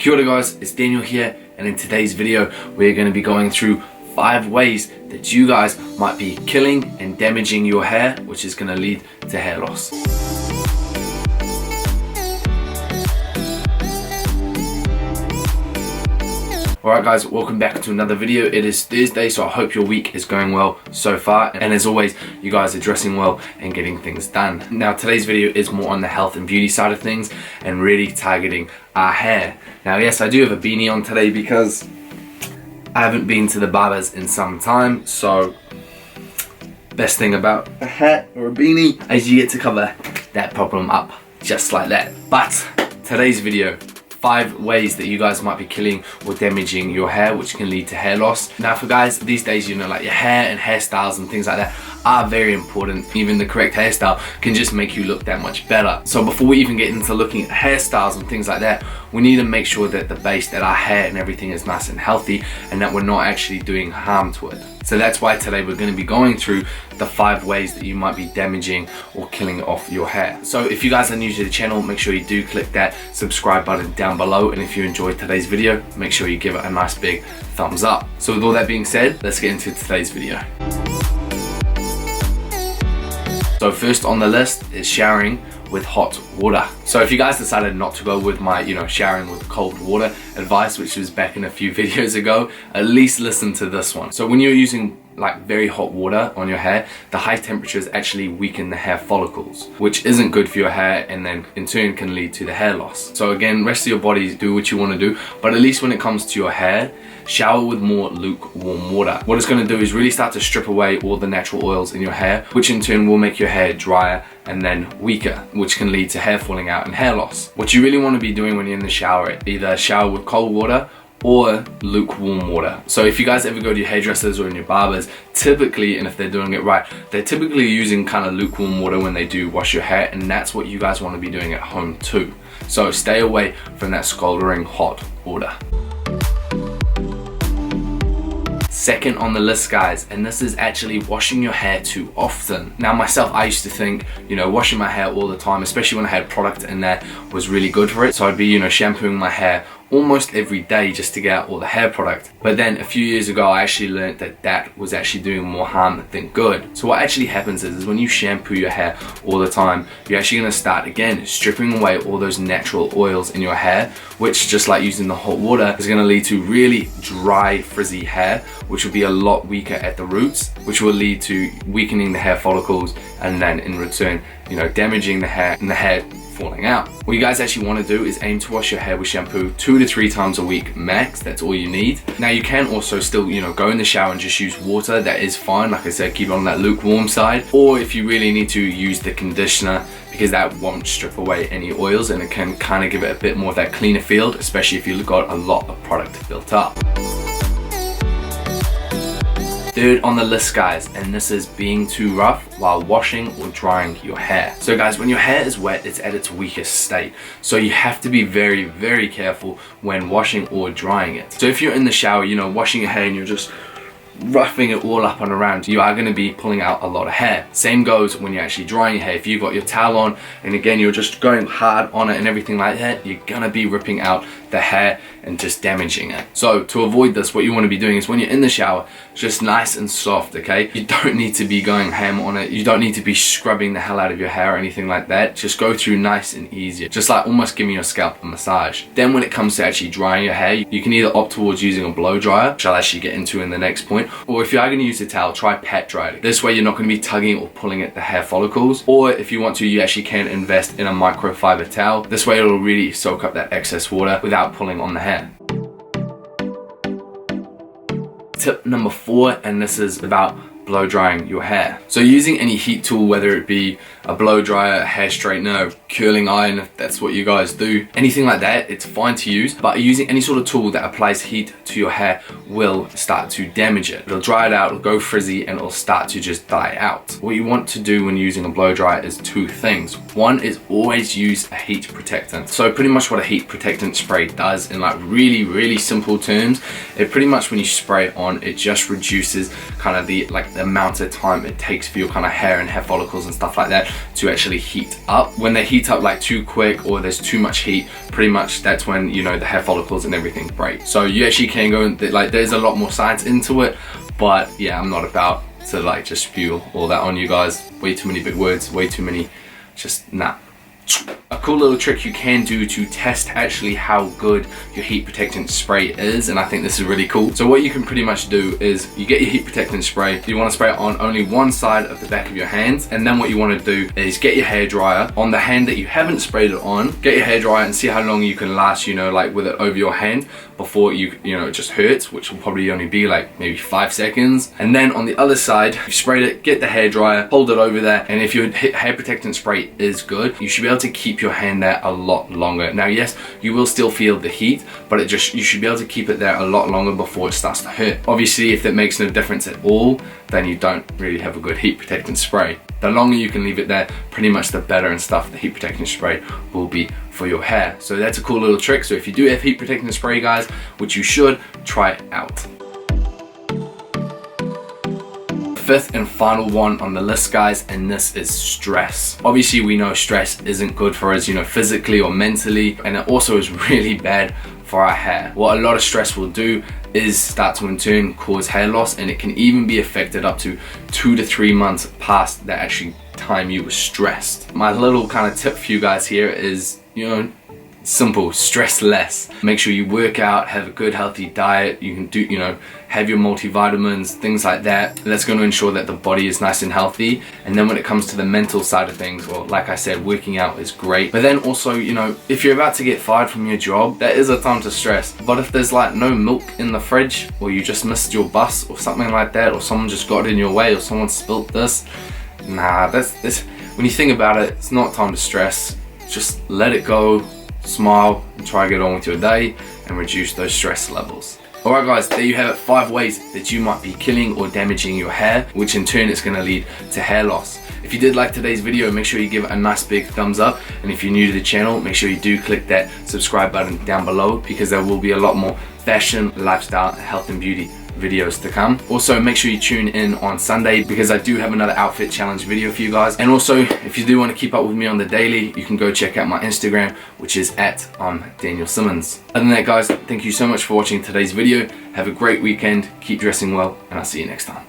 Kia ora guys, it's Daniel here, and in today's video we're going to be going through 5 ways that you guys might be killing and damaging your hair, which is going to lead to hair loss. Alright guys, welcome back to another video. It is Thursday, so I hope your week is going well so far, and as always you guys are dressing well and getting things done. Now today's video is more on the health and beauty side of things and really targeting our hair. Now yes, I do have a beanie on today because I haven't been to the barbers in some time, so best thing about a hat or a beanie is you get to cover that problem up just like that. But today's video, 5 ways that you guys might be killing or damaging your hair, which can lead to hair loss. Now for guys these days, you know, like your hair and hairstyles and things like that are very important. Even the correct hairstyle can just make you look that much better. So before we even get into looking at hairstyles and things like that, we need to make sure that the base, that our hair and everything is nice and healthy, and that we're not actually doing harm to it. So that's why today we're going to be going through the 5 ways that you might be damaging or killing off your hair. So if you guys are new to the channel, make sure you do click that subscribe button down below, and if you enjoyed today's video, make sure you give it a nice big thumbs up. So with all that being said, let's get into today's video. So first on the list is showering with hot water. So if you guys decided not to go with my, showering with cold water advice, which was back in a few videos ago, at least listen to this one. So when you're using like very hot water on your hair, the high temperatures actually weaken the hair follicles, which isn't good for your hair, and then in turn can lead to the hair loss. So again, rest of your body, do what you want to do, but at least when it comes to your hair, shower with more lukewarm water. What it's going to do is really start to strip away all the natural oils in your hair, which in turn will make your hair drier and then weaker, which can lead to hair falling out and hair loss. What you really want to be doing when you're in the shower, either shower with cold water or lukewarm water. So if you guys ever go to your hairdressers or in your barbers, typically, and if they're doing it right, they're typically using kind of lukewarm water when they do wash your hair, and that's what you guys want to be doing at home too. So stay away from that scalding hot water. Second on the list, guys, and this is actually washing your hair too often. Now myself, I used to think, washing my hair all the time, especially when I had product in there, was really good for it. So I'd be, shampooing my hair almost every day just to get out all the hair product. But then a few years ago, I actually learned that that was actually doing more harm than good. So what actually happens is when you shampoo your hair all the time, you're actually going to start again stripping away all those natural oils in your hair, which, just like using the hot water, is going to lead to really dry, frizzy hair, which will be a lot weaker at the roots, which will lead to weakening the hair follicles, and then in return, damaging the hair and the hair falling out. What you guys actually want to do is aim to wash your hair with shampoo 2 to 3 times a week max. That's all you need. Now you can also still, go in the shower and just use water. That is fine. Like I said, keep it on that lukewarm side. Or if you really need to, use the conditioner, because that won't strip away any oils and it can kind of give it a bit more of that cleaner feel, especially if you've got a lot of product built up. Third on the list, guys, and this is being too rough while washing or drying your hair. So guys, when your hair is wet, it's at its weakest state. So you have to be very, very careful when washing or drying it. So if you're in the shower, washing your hair and you're just roughing it all up and around, you are going to be pulling out a lot of hair. Same goes when you're actually drying your hair. If you've got your towel on and again you're just going hard on it and everything like that, you're going to be ripping out the hair and just damaging it. So to avoid this, what you want to be doing is when you're in the shower, just nice and soft, okay? You don't need to be going ham on it. You don't need to be scrubbing the hell out of your hair or anything like that. Just go through nice and easy, just like almost giving your scalp a massage. Then when it comes to actually drying your hair, you can either opt towards using a blow dryer, which I'll actually get into in the next point, or if you are going to use a towel, try pat dry it. This way you're not going to be tugging or pulling at the hair follicles. Or if you want to, you actually can invest in a microfiber towel. This way it'll really soak up that excess water without pulling on the hair. Tip number 4, and this is about blow drying your hair. So using any heat tool, whether it be a blow dryer, a hair straightener, curling iron, if that's what you guys do, anything like that, it's fine to use, but using any sort of tool that applies heat to your hair will start to damage it. It'll dry it out, it'll go frizzy, and it'll start to just die out. What you want to do when using a blow dryer is 2 things. One is always use a heat protectant. So pretty much what a heat protectant spray does, in like really simple terms, it pretty much, when you spray it on, it just reduces kind of the the amount of time it takes for your kind of hair and hair follicles and stuff like that to actually heat up. When they heat up like too quick or there's too much heat, pretty much that's when, you know, the hair follicles and everything break. So you actually can go and like there's a lot more science into it, but yeah, I'm not about to like just spew all that on you guys. Way too many big words, way too many, just nah. A cool little trick you can do to test actually how good your heat protectant spray is, and I think this is really cool. So what you can pretty much do is you get your heat protectant spray, you want to spray it on only one side of the back of your hands, and then what you want to do is get your hair dryer on the hand that you haven't sprayed it on, get your hair dryer and see how long you can last, you know, like with it over your hand before you know, it just hurts, which will probably only be like maybe 5 seconds. And then on the other side, you sprayed it, get the hair dryer, hold it over there, and if your hair protectant spray is good, you should be able to keep your hand there a lot longer. Now yes, you will still feel the heat, but you should be able to keep it there a lot longer before it starts to hurt. Obviously, if that makes no difference at all, then you don't really have a good heat protectant spray. The longer you can leave it there, pretty much the better and stuff the heat protectant spray will be for your hair. So that's a cool little trick. So if you do have heat protectant spray, guys, which you should, try it out. Fifth and final one on the list, guys, and this is stress. Obviously we know stress isn't good for us, you know, physically or mentally, and it also is really bad for our hair. What a lot of stress will do is start to in turn cause hair loss, and it can even be affected up to 2 to 3 months past the actual time you were stressed. My little kind of tip for you guys here is, you know, simple, stress less. Make sure you work out, have a good healthy diet. You can do, you know, have your multivitamins, things like that. That's going to ensure that the body is nice and healthy. And then when it comes to the mental side of things, well, like I said, working out is great. But then also, you know, if you're about to get fired from your job, that is a time to stress. But if there's like no milk in the fridge, or you just missed your bus or something like that, or someone just got in your way, or someone spilt this, nah, that's when you think about it, it's not time to stress. Just let it go, smile, and try to get on with your day and reduce those stress levels. Alright guys, there you have it, 5 ways that you might be killing or damaging your hair, which in turn is going to lead to hair loss. If you did like today's video, make sure you give it a nice big thumbs up, and if you're new to the channel, make sure you do click that subscribe button down below, because there will be a lot more fashion, lifestyle, health and beauty videos to come. Also, make sure you tune in on Sunday, because I do have another outfit challenge video for you guys. And also, if you do want to keep up with me on the daily, you can go check out my Instagram, which is at Daniel Simmons. Other than that, guys, thank you so much for watching today's video. Have a great weekend, keep dressing well, and I'll see you next time.